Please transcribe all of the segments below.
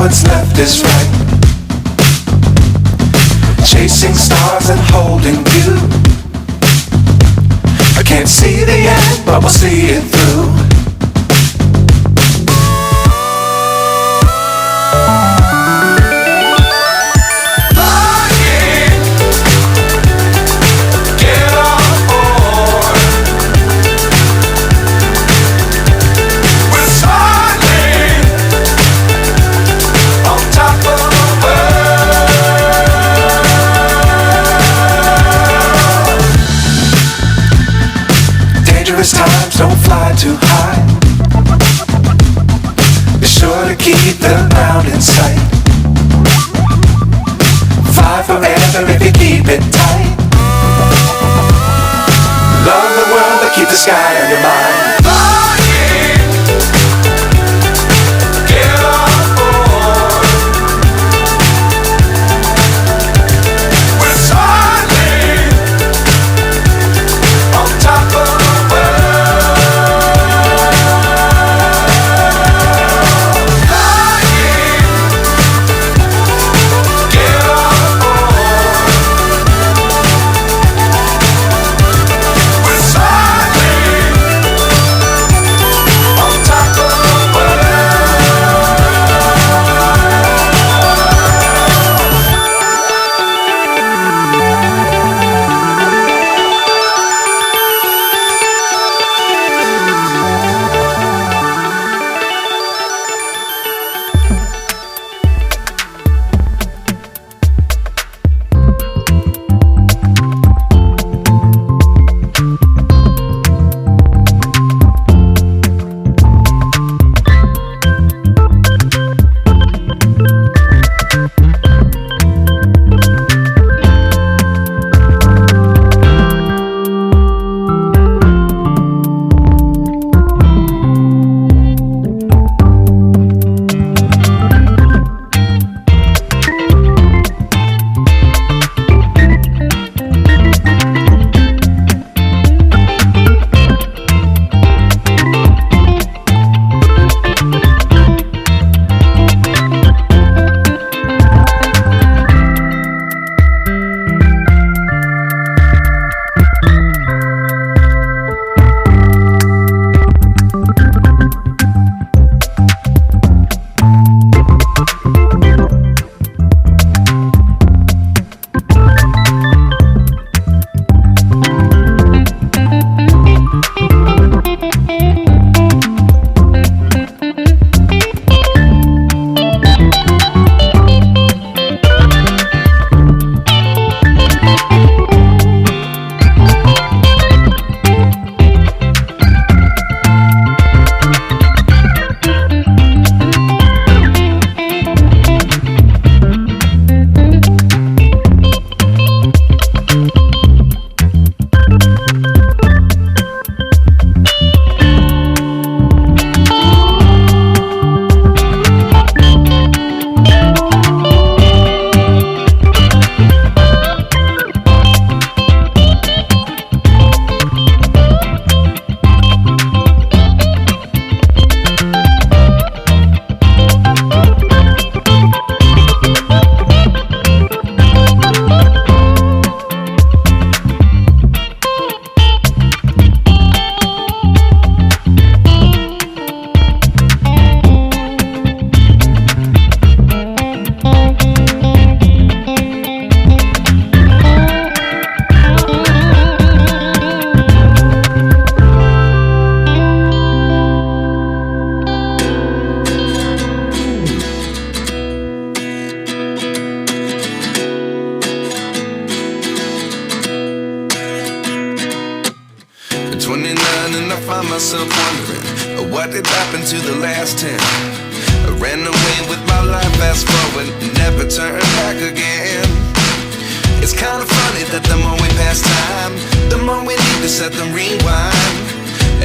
what's left is right. Chasing stars and holding you. I can't see the end, but we'll see it through. Times don't fly too high. Be sure to keep the ground in sight. Fly forever if you keep it tight. Love the world but keep the sky on your mind. myself wondering what did happen to the last 10. I ran away with my life, fast forward, never turn back again. It's kind of funny that the more we pass time, the more we need to set them rewind.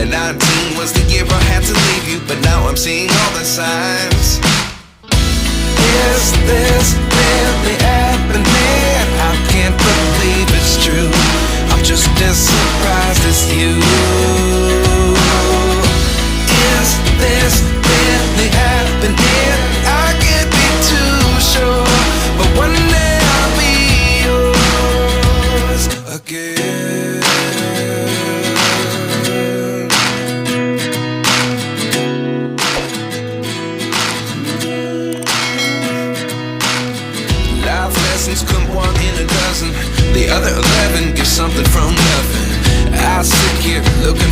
And 19 was the year I had to leave you, but now I'm seeing all the signs. Is this really happening? I can't believe it's true. I'm just as surprised as you. Is this really happening? I can't be something from nothing. I sit here looking